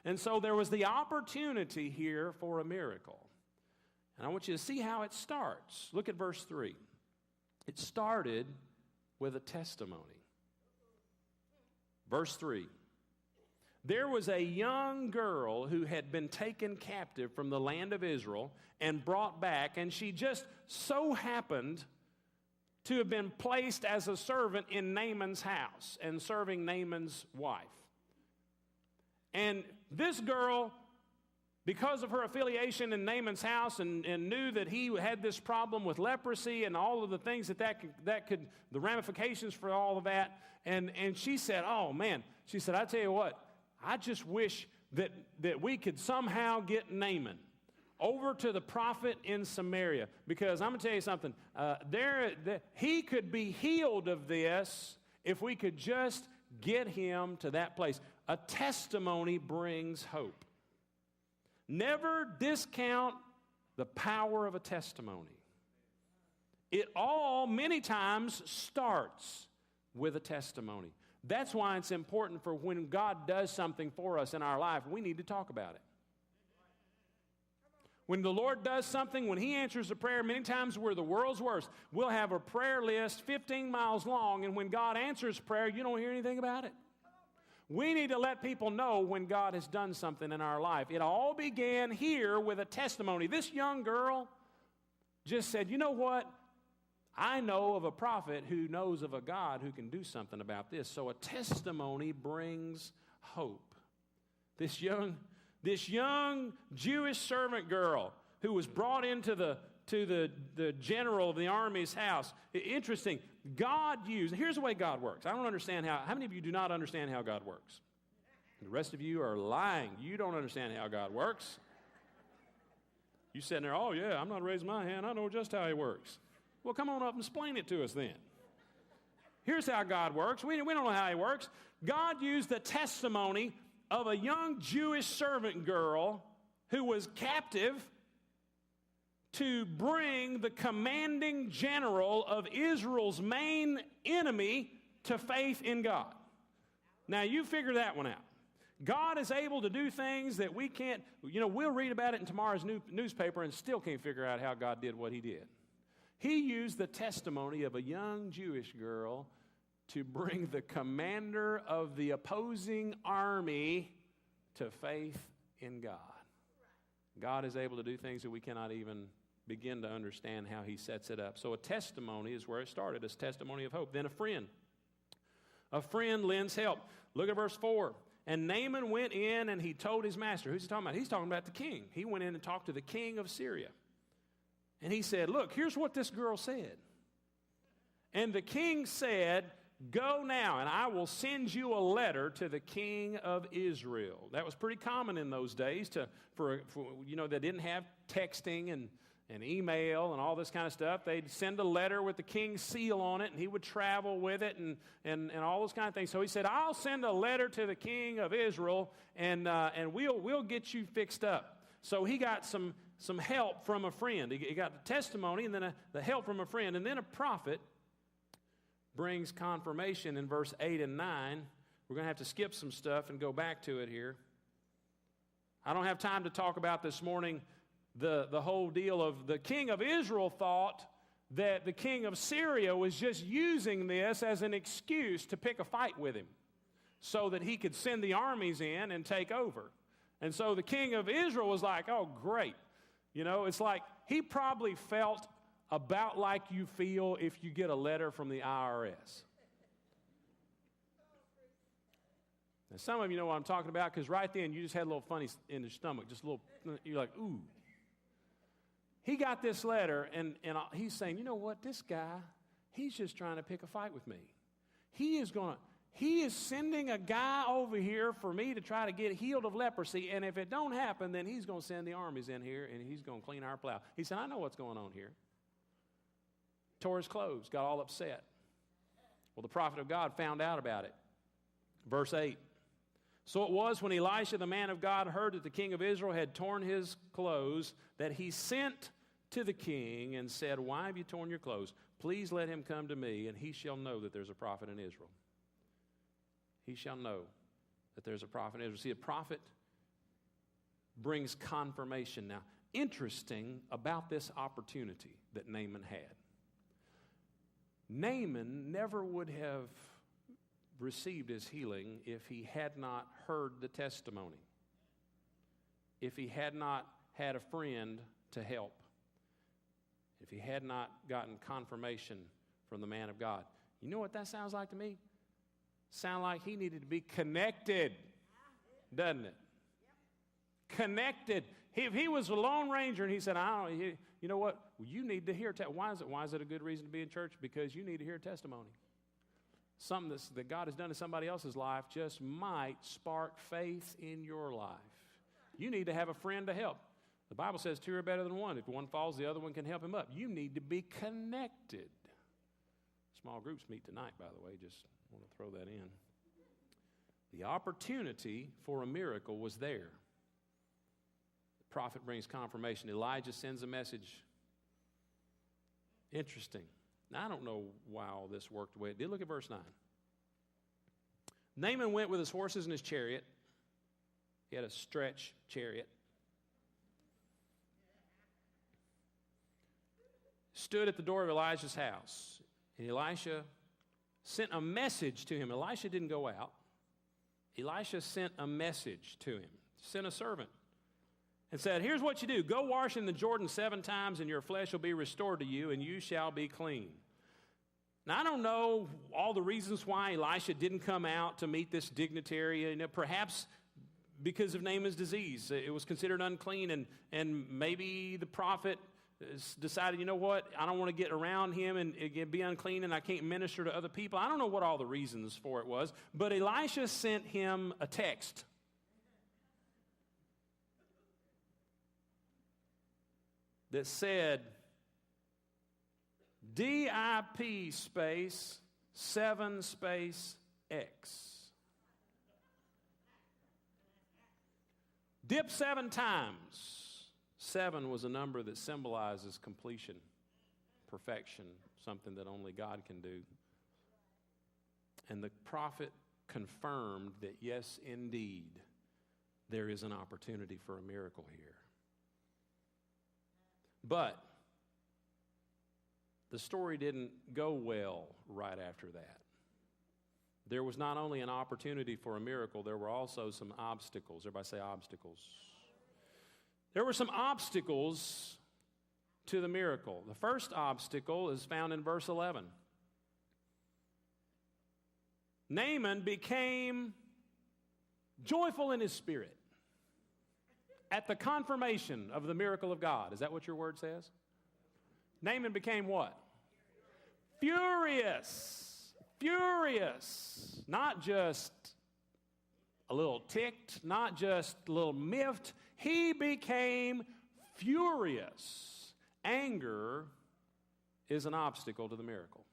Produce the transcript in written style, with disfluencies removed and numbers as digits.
And so there was the opportunity here for a miracle. And I want you to see how it starts. Look at verse 3. It started with a testimony. Verse 3. There was a young girl who had been taken captive from the land of Israel and brought back, and she just so happened to have been placed as a servant in Naaman's house and serving Naaman's wife. And this girl, because of her affiliation in Naaman's house and knew that he had this problem with leprosy and all of the things that could, the ramifications for all of that, and she said, oh man, she said, I tell you what, I just wish that we could somehow get Naaman over to the prophet in Samaria, because I'm going to tell you something, he could be healed of this if we could just get him to that place. A testimony brings hope. Never discount the power of a testimony. It all, many times, starts with a testimony. That's why it's important for when God does something for us in our life, we need to talk about it. When the Lord does something, when He answers a prayer, many times we're the world's worst. We'll have a prayer list 15 miles long, and when God answers prayer, you don't hear anything about it. We need to let people know when God has done something in our life. It all began here with a testimony. This young girl just said, you know what? I know of a prophet who knows of a God who can do something about this. So a testimony brings hope. This young Jewish servant girl who was brought into the general of the army's house. Interesting. God used, here's the way God works. I don't understand how many of you do not understand how God works? The rest of you are lying. You don't understand how God works. You sitting there, oh yeah, I'm not raising my hand. I know just how He works. Well, come on up and explain it to us then. Here's how God works. We don't know how He works. God used the testimony of a young Jewish servant girl who was captive to bring the commanding general of Israel's main enemy to faith in God. Now, you figure that one out. God is able to do things that we can't, we'll read about it in tomorrow's newspaper and still can't figure out how God did what He did. He used the testimony of a young Jewish girl to bring the commander of the opposing army to faith in God. God is able to do things that we cannot even begin to understand how He sets it up. So a testimony is where it started, a testimony of hope. Then a friend. A friend lends help. Look at verse 4. And Naaman went in and he told his master. Who's he talking about? He's talking about the king. He went in and talked to the king of Syria. And he said, look, here's what this girl said. And the king said, go now, and I will send you a letter to the king of Israel. That was pretty common in those days for they didn't have texting and email and all this kind of stuff. They'd send a letter with the king's seal on it, and he would travel with it and all those kind of things. So he said, I'll send a letter to the king of Israel, and we'll get you fixed up. So he got some help from a friend. He got the testimony and then the help from a friend. And then a prophet brings confirmation in verse 8 and 9. We're going to have to skip some stuff and go back to it here. I don't have time to talk about this morning the whole deal of the king of Israel thought that the king of Syria was just using this as an excuse to pick a fight with him so that he could send the armies in and take over. And so the king of Israel was like, oh, great. It's like he probably felt about like you feel if you get a letter from the IRS. Now, some of you know what I'm talking about because right then you just had a little funny in your stomach, just a little, you're like, ooh. He got this letter, and he's saying, you know what, this guy, he's just trying to pick a fight with me. He is sending a guy over here for me to try to get healed of leprosy, and if it don't happen, then he's going to send the armies in here, and he's going to clean our plow. He said, I know what's going on here. Tore his clothes, got all upset. Well, the prophet of God found out about it. Verse 8. So it was when Elisha, the man of God, heard that the king of Israel had torn his clothes, that he sent to the king and said, why have you torn your clothes? Please let him come to me, and he shall know that there's a prophet in Israel. He shall know that there's a prophet in Israel. See, a prophet brings confirmation. Now, interesting about this opportunity that Naaman had. Naaman never would have received his healing if he had not heard the testimony, if he had not had a friend to help, if he had not gotten confirmation from the man of God. You know what that sounds like to me? Sound like he needed to be connected, doesn't it? Connected. If he was a Lone Ranger and he said, you know what? You need to hear. Why is it a good reason to be in church? Because you need to hear testimony. Something that God has done in somebody else's life just might spark faith in your life. You need to have a friend to help. The Bible says two are better than one. If one falls, the other one can help him up. You need to be connected. Small groups meet tonight, by the way. Just want to throw that in. The opportunity for a miracle was there. The prophet brings confirmation. Elijah sends a message. Interesting. Now, I don't know why all this worked the way it did. Look at verse 9. Naaman went with his horses and his chariot. He had a stretch chariot. Stood at the door of Elijah's house. And Elisha sent a message to him. Elisha didn't go out. Elisha sent a message to him. Sent a servant. And said, here's what you do. Go wash in the Jordan 7 times, and your flesh will be restored to you, and you shall be clean. Now, I don't know all the reasons why Elisha didn't come out to meet this dignitary. Perhaps because of Naaman's disease. It was considered unclean, and maybe the prophet decided, you know what, I don't want to get around him and be unclean, and I can't minister to other people. I don't know what all the reasons for it was, but Elisha sent him a text. That said, DIP space 7 space X. Dip 7 times. 7 was a number that symbolizes completion, perfection, something that only God can do. And the prophet confirmed that, yes, indeed, there is an opportunity for a miracle here. But the story didn't go well right after that. There was not only an opportunity for a miracle, there were also some obstacles. Everybody say obstacles. There were some obstacles to the miracle. The first obstacle is found in verse 11. Naaman became joyful in his spirit at the confirmation of the miracle of God. Is that what your word says? Naaman became what? Furious. Furious. Not just a little ticked, not just a little miffed. He became furious. Anger is an obstacle to the miracle.